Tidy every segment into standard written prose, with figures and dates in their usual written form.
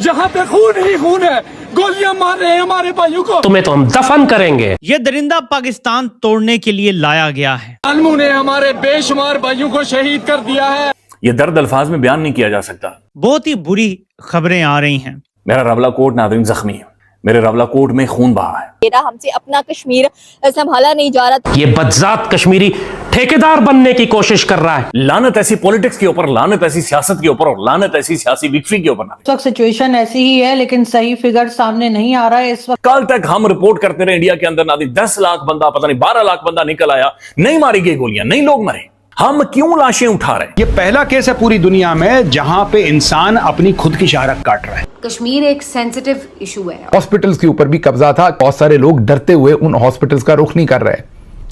जहाँ पे खून ही खून है, गोलियां मार रहे हैं हमारे भाइयों को। तुम्हें तो हम दफन करेंगे। ये दरिंदा पाकिस्तान तोड़ने के लिए लाया गया है। आलमू ने हमारे बेशुमार भाइयों को शहीद कर दिया है। ये दर्द अल्फाज में बयान नहीं किया जा सकता। बहुत ही बुरी खबरें आ रही हैं। मेरा रावला कोट नादरीन जख्मी है, मेरे रावला कोट में खून बहा है। मेरा हमसे अपना कश्मीर संभाला नहीं जा रहा। ये बदजात कश्मीरी ठेकेदार बनने की कोशिश कर रहा है। लानत ऐसी पॉलिटिक्स के ऊपर, लानत ऐसी सियासत के ऊपर और लानत ऐसी सियासी विक्फी के ऊपर। इस वक्त सिचुएशन ऐसी ही है, लेकिन सही फिगर सामने नहीं आ रहा है इस वक्त। कल तक हम रिपोर्ट करते रहे इंडिया के अंदर नादरीन 10 लाख बंदा, पता नहीं 12 लाख बंदा निकल आया, नहीं मारी गई गोलियां, नहीं लोग मरे। हम क्यों लाशें उठा रहे हैं? ये पहला केस है पूरी दुनिया में जहां पे इंसान अपनी खुद की शाहरत काट रहा है। कश्मीर एक सेंसिटिव इशू है। हॉस्पिटल्स के ऊपर भी कब्जा था। बहुत सारे लोग डरते हुए उन हॉस्पिटल्स का रुख नहीं कर रहे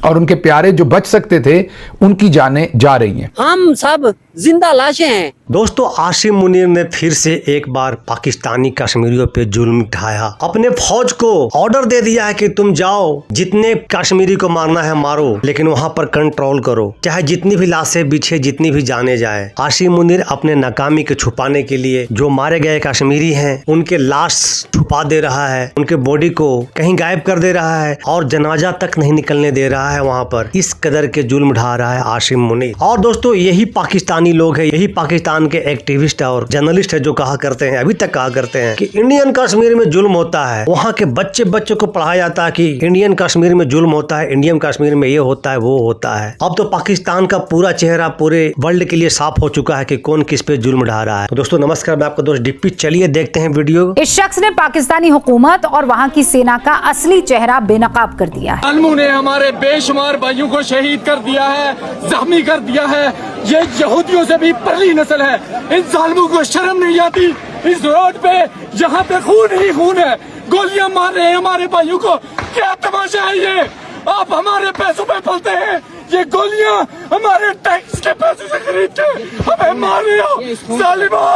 और उनके प्यारे जो बच सकते थे उनकी जानें जा रही हैं। हम सब जिंदा लाशें हैं। दोस्तों, आसिम मुनीर ने फिर से एक बार पाकिस्तानी कश्मीरियों पे जुल्म ढाया। अपने फौज को ऑर्डर दे दिया है कि तुम जाओ, जितने कश्मीरी को मारना है मारो, लेकिन वहां पर कंट्रोल करो, चाहे जितनी भी लाशें बिछे, जितनी भी जाने जाए। आसिम मुनीर अपने नाकामी के छुपाने के लिए जो मारे गए कश्मीरी हैं उनके लाश छुपा दे रहा है, उनके बॉडी को कहीं गायब कर दे रहा है और जनाजा तक नहीं निकलने दे रहा है। वहां पर इस कदर के जुल्म ढा रहा है आसिम मुनीर। और दोस्तों, यही पाकिस्तानी लोग है, यही पाकिस्तान के एक्टिविस्ट और जर्नलिस्ट है जो कहा करते हैं, अभी तक कहा करते हैं कि इंडियन कश्मीर में जुल्म होता है। वहाँ के बच्चों को पढ़ाया जाता है कि इंडियन कश्मीर में जुल्म होता है, इंडियन कश्मीर में ये होता है, वो होता है। अब तो पाकिस्तान का पूरा चेहरा पूरे वर्ल्ड के लिए साफ हो चुका है कि कौन किस पे जुल्म ढा रहा है। तो दोस्तों नमस्कार, मैं आपका दोस्त डिप्पी। चलिए देखते हैं वीडियो। इस शख्स ने पाकिस्तानी हुकूमत और वहाँ की सेना का असली चेहरा बेनकाब कर दिया है। आलमू ने हमारे बेशुमार भाइयों को शहीद कर दिया है, जख्मी कर दिया है। ये यहूदियों से भी परली नस्ल है। इन जालिमों को शर्म नहीं आती। इस रोड पे जहाँ पे खून ही खून है, गोलियां मार रहे हैं हमारे भाइयों को। क्या तमाशा है ये? आप हमारे पैसों पे पलते हैं। ये गोलियां हमारे टैक्स के पैसे से खरीद के हमें मार रहे हो। जालिमों,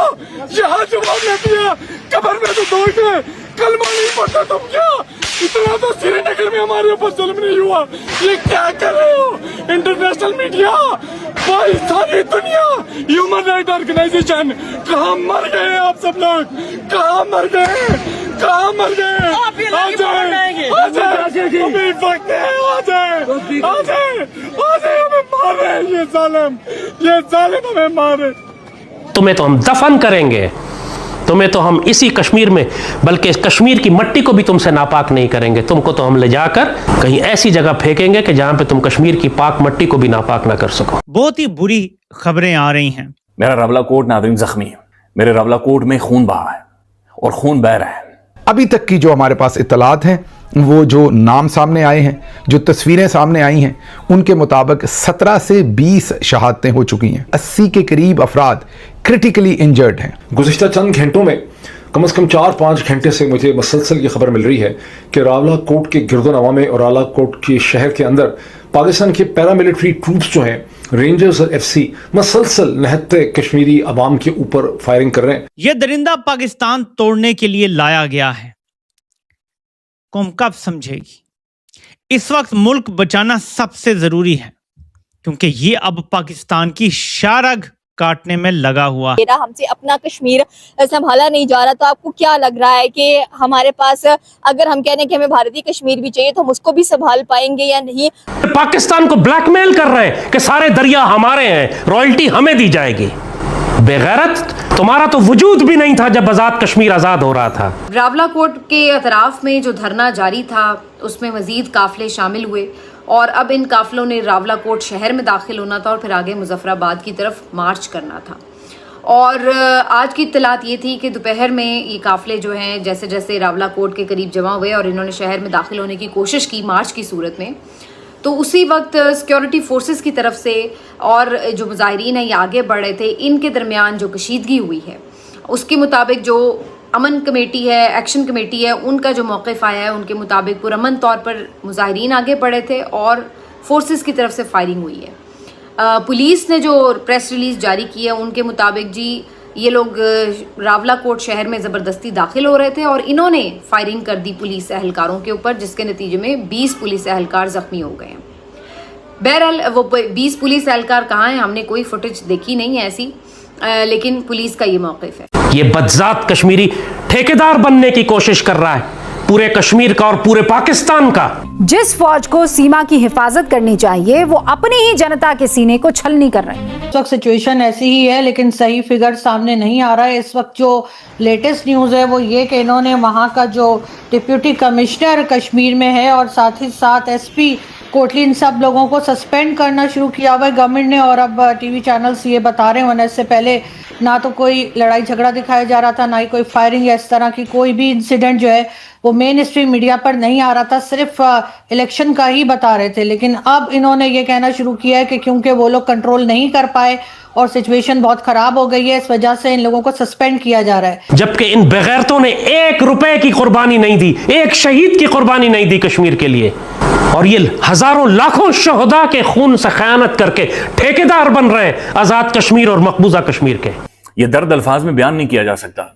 यहाँ जवाब नहीं दिया, कब्र में तो दौड़ गए, कलमा नहीं पढ़ता तुम क्या? इतना तो श्रीनगर में हमारे ऊपर जुल्म नहीं हुआ। ये क्या कर रहे हो? इंटरनेशनल मीडिया, भाई सारी दुनिया, ह्यूमन राइट ऑर्गेनाइजेशन, कहाँ मर गए आप सब लोग? कहाँ मर गए? कहाँ मर गए? आ जाए, आ जाए, अभी वक्त है, आ जाए, आ जाए, आ जाए, हमें मार रहे हैं ये जालिम हमें मार रहे। तुम्हें तो हम दफन करेंगे। तुम्हें तो हम इसी कश्मीर में, बल्कि कश्मीर की मट्टी को भी तुमसे नापाक नहीं करेंगे। तुमको तो हम ले जाकर कहीं ऐसी जगह फेंकेंगे कि जहां पे तुम कश्मीर की पाक मट्टी को भी नापाक ना कर सको। बहुत ही बुरी खबरें आ रही हैं। मेरा रावला कोट नादरीन जख्मी है, मेरे रावला कोट में खून बहा है और खून बह रहा है। अभी तक की जो हमारे पास इत्तलात हैं, वो जो नाम सामने आए हैं, जो तस्वीरें सामने आई हैं, उनके मुताबिक 17 से 20 शहादतें हो चुकी हैं। 80 के करीब अफराद क्रिटिकली इंजर्ड हैं। गुज़िश्ता चंद घंटों में कम से कम 4-5 घंटे से मुझे मुसलसल ये खबर मिल रही है कि रावला कोट के गिरदोनवा में और रावला कोट के शहर के अंदर पाकिस्तान के पैरामिलिट्री ट्रूप्स जो हैं, रेंजर्स और FC, मुसलसल निहत्ते कश्मीरी अवाम के ऊपर फायरिंग कर रहे हैं। ये दरिंदा पाकिस्तान तोड़ने के लिए लाया गया है। कौम कब समझेगी? इस वक्त मुल्क बचाना सबसे जरूरी है, क्योंकि ये अब पाकिस्तान की शारग काटने में लगा हुआ है। मेरा हमसे अपना कश्मीर संभाला नहीं जा रहा। तो आपको क्या लग रहा है कि हमारे पास, अगर हम कहने कि हमें भारतीय कश्मीर भी चाहिए, तो हम उसको भी संभाल पाएंगे या नहीं? पाकिस्तान को ब्लैकमेल कर रहे हैं कि सारे दरिया हमारे हैं, रॉयल्टी हमें दी जाएगी। बेगैरत, तुम्हारा तो वजूद भी नहीं था जब आजाद कश्मीर आजाद हो रहा था। रावला कोट के अतराफ में जो धरना जारी था, उसमें मजीद काफिले शामिल हुए और अब इन काफिलों ने रावला कोट शहर में दाखिल होना था और फिर आगे मुजफ्फराबाद की तरफ मार्च करना था। और आज की इत्तलात ये थी कि दोपहर में ये काफिले जो हैं, जैसे जैसे रावला कोट के करीब जमा हुए और इन्होंने शहर में दाखिल होने की कोशिश की मार्च की सूरत में, तो उसी वक्त सिक्योरिटी फोर्सेस की तरफ से और जो मुजाहिरीन हैं ये आगे बढ़ रहे थे, इनके दरमियान जो कशीदगी हुई है उसके मुताबिक जो अमन कमेटी है, एक्शन कमेटी है, उनका जो मौक़िफ़ आया है, उनके मुताबिक पुरअमन तौर पर मुजाहिरीन आगे बढ़े थे और फोर्सेस की तरफ से फायरिंग हुई है। पुलिस ने जो प्रेस रिलीज़ जारी की है उनके मुताबिक जी ये लोग रावला कोट शहर में ज़बरदस्ती दाखिल हो रहे थे और इन्होंने फायरिंग कर दी पुलिस एहलकारों के ऊपर, जिसके नतीजे में 20 पुलिस एहलकार ज़ख्मी हो गए हैं। बहरहाल वो 20 पुलिस एहलकार कहाँ हैं, हमने कोई फुटेज देखी नहीं है ऐसी, लेकिन पुलिस का ये मौक़िफ़ है। ये बदजात कश्मीरी ठेकेदार बनने की कोशिश कर रहा है पूरे कश्मीर का और पूरे पाकिस्तान का। जिस फौज को सीमा की हिफाजत करनी चाहिए वो अपनी ही जनता के सीने को छलनी कर रहे हैं। इस वक्त सिचुएशन ऐसी ही है, लेकिन सही फिगर सामने नहीं आ रहा है। इस वक्त जो लेटेस्ट न्यूज़ है वो ये कि इन्होंने वहाँ का जो डिप्यूटी कमिश्नर कश्मीर में है और साथ ही साथ एसपी कोटली, इन सब लोगों को सस्पेंड करना शुरू किया हुआ है गवर्नमेंट ने। और अब टीवी चैनल्स ये बता रहे हैं, इससे पहले ना तो कोई लड़ाई झगड़ा दिखाया जा रहा था, ना ही कोई फायरिंग या इस तरह की कोई भी इंसिडेंट जो है वो मेन स्ट्रीम मीडिया पर नहीं आ रहा था, सिर्फ इलेक्शन का ही बता रहे थे। लेकिन अब इन्होंने ये कहना शुरू किया है कि क्योंकि वो लोग कंट्रोल नहीं कर पाए और सिचुएशन बहुत खराब हो गई है, इस वजह से इन लोगों को सस्पेंड किया जा रहा है। जबकि इन बेगैरतों ने 1 रुपए की कुर्बानी नहीं दी, एक शहीद की कुर्बानी नहीं दी कश्मीर के लिए, और ये हजारों लाखों शहदा के खून से खयानत करके ठेकेदार बन रहे हैं आजाद कश्मीर और मकबूजा कश्मीर के। यह दर्द अल्फाज में बयान नहीं किया जा सकता।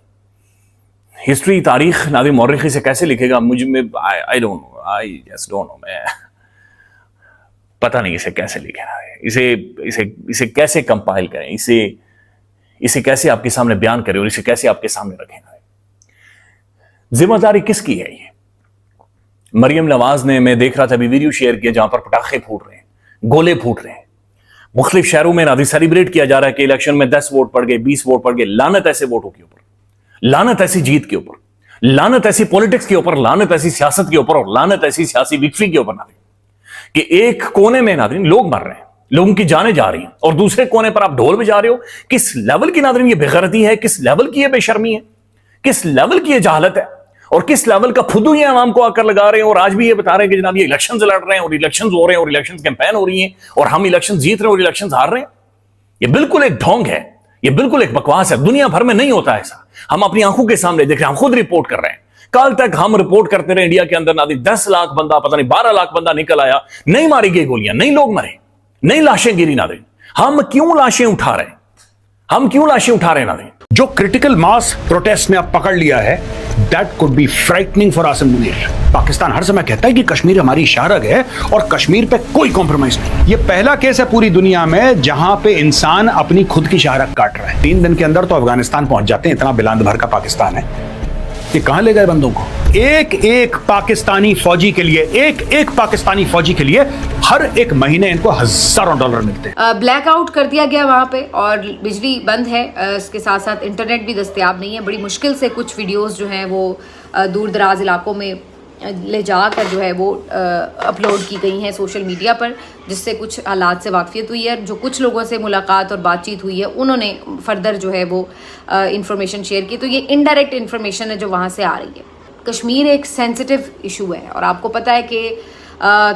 हिस्ट्री, तारीख नादिम मौर्रखी से कैसे लिखेगा मुझ में I don't know, I just don't know. मैं पता नहीं इसे कैसे लिखे ना, इसे कैसे कंपाइल करें, इसे कैसे आपके सामने बयान करें और इसे कैसे आपके सामने रखें ना। जिम्मेदारी किसकी है ये? मरियम नवाज ने, मैं देख रहा था अभी वीडियो शेयर किया जहां पर पटाखे फूट रहे हैं, गोले फूट रहे हैं, मुख्तलिफ शहरों में नादी सेलिब्रेट किया जा रहा है कि इलेक्शन में 10 वोट पड़ गए, 20 वोट पड़ गए। लानत ऐसे वोटों के ऊपर, लानत ऐसी जीत के ऊपर, लानत ऐसी पॉलिटिक्स के ऊपर, लानत ऐसी सियासत के ऊपर और लानत ऐसी सियासी विक्ट्री के ऊपर नादिम कि एक कोने में नादिम लोग मर रहे हैं, लोगों की जानें जा रही हैं, और दूसरे कोने पर आप ढोल बजा रहे हो। किस लेवल की नादिम ये बेगैरती है, किस लेवल की ये बेशर्मी है, किस लेवल की ये जहालत है, और किस लेवल का फुदू ये आवाम को आकर लगा रहे हैं। और आज भी ये बता रहे हैं कि जनाब ये इलेक्शंस लड़ रहे हैं और इलेक्शंस हो रहे हैं और इलेक्शंस कैंपेन हो रही है और हम इलेक्शंस जीत रहे हैं और इलेक्शंस हार रहे हैं। ये बिल्कुल एक ढोंग है, ये बिल्कुल एक बकवास है। दुनिया भर में नहीं होता ऐसा। हम अपनी आंखों के सामने देख रहे हैं, हम खुद रिपोर्ट कर रहे हैं। कल तक हम रिपोर्ट करते रहे इंडिया के अंदर नादी 10 लाख बंदा, पता नहीं 12 लाख बंदा निकल आया, नहीं मारी गई गोलियां, नहीं लोग मरे, नहीं लाशें गिरी नादी। हम क्यों लाशें उठा रहे हैं? हम क्यों लाशें उठा रहे हैं नादी? जो क्रिटिकल मास प्रोटेस्ट ने अब पकड़ लिया है, that could be frightening for Asim Munir. Pakistan हर समय कहता है कि कश्मीर हमारी शाहरग है और कश्मीर पे कोई कॉम्प्रोमाइज नहीं। ये पहला केस है पूरी दुनिया में जहां पे इंसान अपनी खुद की शाहरग काट रहा है। 3 दिन के अंदर तो अफगानिस्तान पहुंच जाते हैं, इतना बिलांद भर का पाकिस्तान है। ये कहां ले गए बंदों को? एक एक पाकिस्तानी फौजी के लिए, एक पाकिस्तानी फौजी के लिए हर एक महीने इनको हजारों डॉलर मिलते हैं। ब्लैकआउट कर दिया गया वहाँ पे और बिजली बंद है, इसके साथ साथ इंटरनेट भी दस्तयाब नहीं है। बड़ी मुश्किल से कुछ वीडियोस जो हैं वो दूर दराज इलाकों में ले जाकर जो है वो अपलोड की गई हैं सोशल मीडिया पर, जिससे कुछ हालात से वाकफियत हुई है। जो कुछ लोगों से मुलाकात और बातचीत हुई है उन्होंने फर्दर जो है वो इंफॉर्मेशन शेयर की। तो ये इनडायरेक्ट इन्फॉर्मेशन है जो वहाँ से आ रही है। कश्मीर एक सेंसिटिव इशू है और आपको पता है कि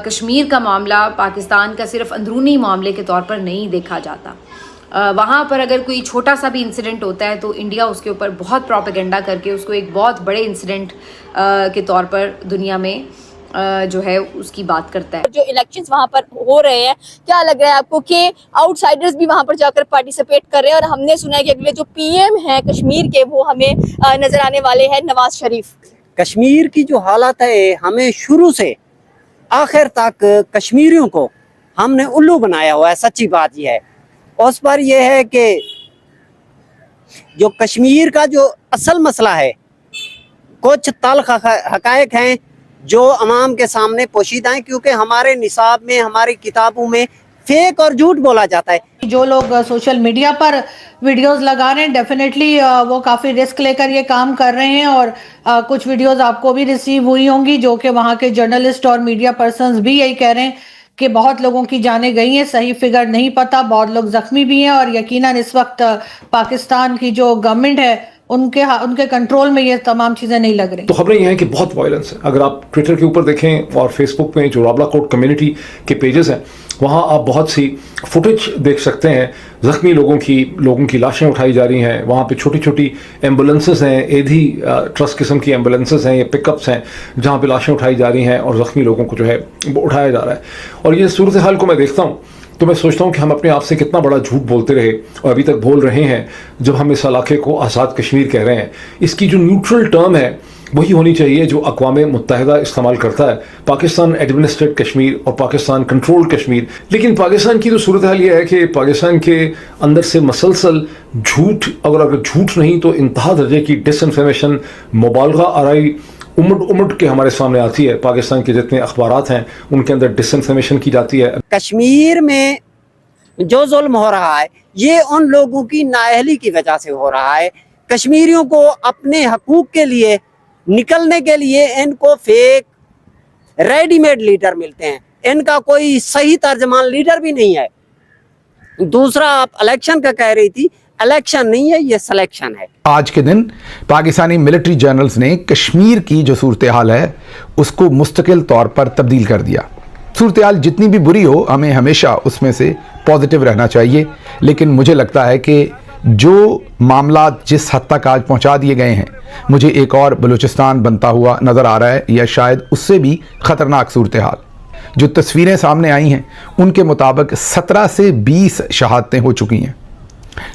कश्मीर का मामला पाकिस्तान का सिर्फ अंदरूनी मामले के तौर पर नहीं देखा जाता। वहाँ पर अगर कोई छोटा सा भी इंसिडेंट होता है तो इंडिया उसके ऊपर बहुत प्रोपेगेंडा करके उसको एक बहुत बड़े इंसिडेंट के तौर पर दुनिया में जो है उसकी बात करता है। जो इलेक्शंस वहाँ पर हो रहे हैं, क्या लग रहा है आपको कि आउटसाइडर्स भी वहाँ पर जाकर पार्टिसिपेट कर रहे हैं? और हमने सुना है कि अगले जो पीएम हैं कश्मीर के वो हमें नजर आने वाले हैं नवाज शरीफ। कश्मीर की जो हालत है, हमें शुरू से आखिर तक कश्मीरियों को हमने उल्लू बनाया हुआ है। सच्ची बात यह है। उस पर यह है कि जो कश्मीर का जो असल मसला है, कुछ तल्ख हकायक हैं जो अवाम के सामने पोशीदा हैं, क्योंकि हमारे निसाब में, हमारी किताबों में फेक और झूठ बोला जाता है। जो लोग सोशल मीडिया पर वीडियोस लगा रहे हैं, डेफिनेटली वो काफ़ी रिस्क लेकर ये काम कर रहे हैं। और कुछ वीडियोस आपको भी रिसीव हुई होंगी जो कि वहाँ के जर्नलिस्ट और मीडिया पर्सन्स भी यही कह रहे हैं कि बहुत लोगों की जानें गई हैं, सही फिगर नहीं पता, बहुत लोग जख्मी भी हैं। और यकीनन इस वक्त पाकिस्तान की जो गवर्नमेंट है उनके कंट्रोल में ये तमाम चीज़ें नहीं लग रही। तो खबरें ये हैं कि बहुत वायलेंस है। अगर आप ट्विटर के ऊपर देखें और फेसबुक में जो रावला कोट कम्युनिटी के पेजेस हैं, वहाँ आप बहुत सी फुटेज देख सकते हैं। ज़ख्मी लोगों की लाशें उठाई जा रही हैं। वहाँ पे छोटी छोटी एम्बुलेंसेस हैं, एधी ट्रस्ट किस्म की एम्बुलेंसेस हैं, ये पिकअप्स हैं जहाँ पे लाशें उठाई जा रही हैं और ज़ख्मी लोगों को जो है उठाया जा रहा है। और ये सूरत हाल को मैं देखता हूँ तो मैं सोचता हूँ कि हम अपने आप से कितना बड़ा झूठ बोलते रहे और अभी तक बोल रहे हैं जब हम इस इलाके को आज़ाद कश्मीर कह रहे हैं। इसकी जो न्यूट्रल टर्म है वही होनी चाहिए जो अक़वाम मुत्तहिदा इस्तेमाल करता है, पाकिस्तान एडमिनिस्ट्रेट कश्मीर और पाकिस्तान कंट्रोल कश्मीर। लेकिन पाकिस्तान की तो सूरत हाल ये है कि पाकिस्तान के अंदर से मसलसल झूठ, अगर झूठ नहीं तो इंतहा दर्जे की डिसइंफॉर्मेशन, मुबालगा आराई उमड़ के हमारे सामने आती है। पाकिस्तान के जितने अखबारात हैं उनके अंदर डिसइंफॉर्मेशन की जाती है। कश्मीर में जो जुल्म हो रहा है ये उन लोगों की नाअहली की वजह से हो रहा है। कश्मीरियों को अपने हकूक के लिए निकलने के लिए इनको फेक रेडीमेड लीडर मिलते हैं, इनका कोई सही तर्जमान लीडर भी नहीं है। दूसरा, आप इलेक्शन का कह रही थी, इलेक्शन नहीं है, ये सिलेक्शन है। आज के दिन पाकिस्तानी मिलिट्री जनरल्स ने कश्मीर की जो सूरत हाल है उसको मुस्तकिल तौर पर तब्दील कर दिया। सूरत हाल जितनी भी बुरी हो, हमें हमेशा उसमें से पॉजिटिव रहना चाहिए। लेकिन मुझे लगता है कि जो मामला जिस हद तक आज पहुंचा दिए गए हैं, मुझे एक और बलूचिस्तान बनता हुआ नज़र आ रहा है, या शायद उससे भी ख़तरनाक सूरत हाल। जो तस्वीरें सामने आई हैं उनके मुताबिक 17 से 20 शहादतें हो चुकी हैं।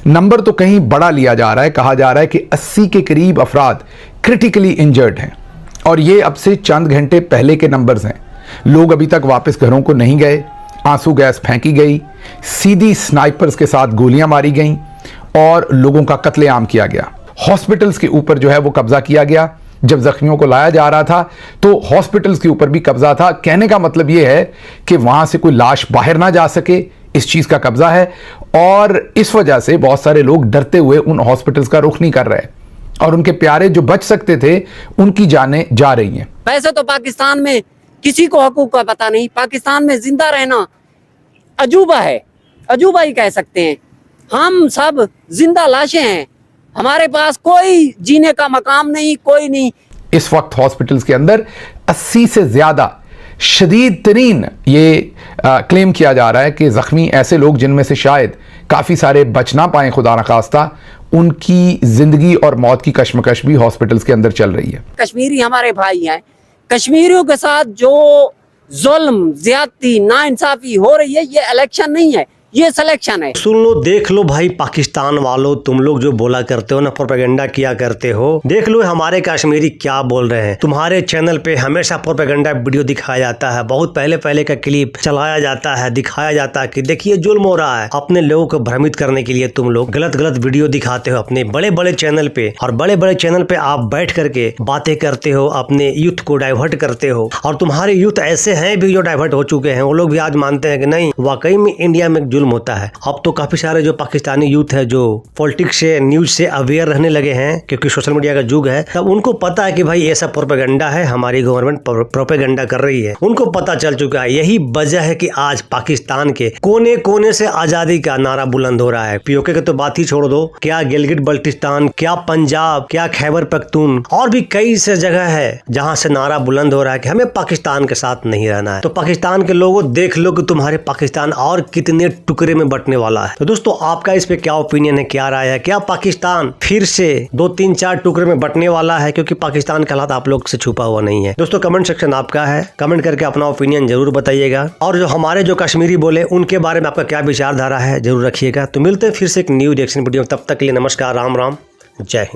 नंबर तो कहीं बड़ा लिया जा रहा है, कहा जा रहा है कि 80 के करीब अफराद क्रिटिकली इंजर्ड हैं, और ये अब से चंद घंटे पहले के नंबर्स हैं। लोग अभी तक वापस घरों को नहीं गए, आंसू गैस फेंकी गई, सीधी स्नाइपर्स के साथ गोलियां मारी गईं और लोगों का कत्लेआम किया गया। हॉस्पिटल्स के ऊपर जो है वो कब्जा किया गया। जब जख्मियों को लाया जा रहा था तो हॉस्पिटल्स के ऊपर भी कब्जा था। कहने का मतलब ये है कि वहां से कोई लाश बाहर ना जा सके, इस चीज का कब्जा है, और इस वजह से बहुत सारे लोग डरते हुए उन हॉस्पिटल्स का रुख नहीं कर रहे, और उनके प्यारे जो बच सकते थे उनकी जानें जा रही हैं। वैसे तो पाकिस्तान में किसी को हकूक का पता नहीं, पाकिस्तान में जिंदा रहना अजूबा है, अजूबा ही कह सकते हैं। हम सब जिंदा लाशें हैं, हमारे पास कोई जीने का मकाम नहीं, कोई नहीं। इस वक्त हॉस्पिटल्स के अंदर 80 से ज्यादा शदीद तरीन ये क्लेम किया जा रहा है कि जख्मी ऐसे लोग जिनमें से शायद काफ़ी सारे बच ना पाएं, खुदा न खास्ता, उनकी जिंदगी और मौत की कश्मकश भी हॉस्पिटल्स के अंदर चल रही है। कश्मीरी हमारे भाई हैं, कश्मीरियों के साथ जो जुल्म, ज्यादती, नाइंसाफी हो रही है, ये इलेक्शन नहीं है, ये सिलेक्शन है। सुन लो, देख लो भाई पाकिस्तान वालों, तुम लोग जो बोला करते हो ना, प्रोपेगेंडा किया करते हो, देख लो हमारे कश्मीरी क्या बोल रहे हैं। तुम्हारे चैनल पे हमेशा प्रोपेगेंडा वीडियो दिखाया जाता है, बहुत पहले का क्लिप चलाया जाता है, दिखाया जाता है कि देखिए जुल्म हो रहा है। अपने लोगों को भ्रमित करने के लिए तुम लोग गलत वीडियो दिखाते हो अपने बड़े चैनल पे, और बड़े चैनल पे आप बैठ करके बातें करते हो, अपने यूथ को डाइवर्ट करते हो। और तुम्हारे यूथ ऐसे हैं भी जो डाइवर्ट हो चुके हैं, वो लोग भी आज मानते हैं कि नहीं, वाकई में इंडिया में जुल्म होता है। अब तो काफी सारे जो पाकिस्तानी यूथ है जो पॉलिटिक्स से, न्यूज से अवेयर रहने लगे हैं, क्योंकि सोशल मीडिया का युग है, तब उनको पता है कि भाई ये सब प्रोपेगेंडा है, हमारी गवर्नमेंट प्रोपेगेंडा कर रही है। उनको पता चल चुका है। यही वजह है कि आज पाकिस्तान के कोने कोने से आजादी का नारा बुलंद हो रहा है। पीओके की तो बात ही छोड़ दो, क्या गिलगिट बल्टिस्तान, क्या पंजाब, क्या खैबर पख्तून, और भी कई से जगह है जहां से नारा बुलंद हो रहा है कि हमें पाकिस्तान के साथ नहीं रहना है। तो पाकिस्तान के लोगों, देख लो कि तुम्हारे पाकिस्तान और कितने टुकड़े में बटने वाला है। तो दोस्तों, आपका इस पे क्या ओपिनियन है, क्या राय है? क्या पाकिस्तान फिर से 2, 3, 4 टुकड़े में बटने वाला है? क्योंकि पाकिस्तान का हालात आप लोग से छुपा हुआ नहीं है। दोस्तों, कमेंट सेक्शन आपका है, कमेंट करके अपना ओपिनियन जरूर बताइएगा, और जो हमारे जो कश्मीरी बोले उनके बारे में आपका क्या विचारधारा है जरूर रखिएगा। तो मिलते हैं फिर से एक न्यू रिएक्शन वीडियो, तब तक के लिए नमस्कार, राम राम, जय हिंद।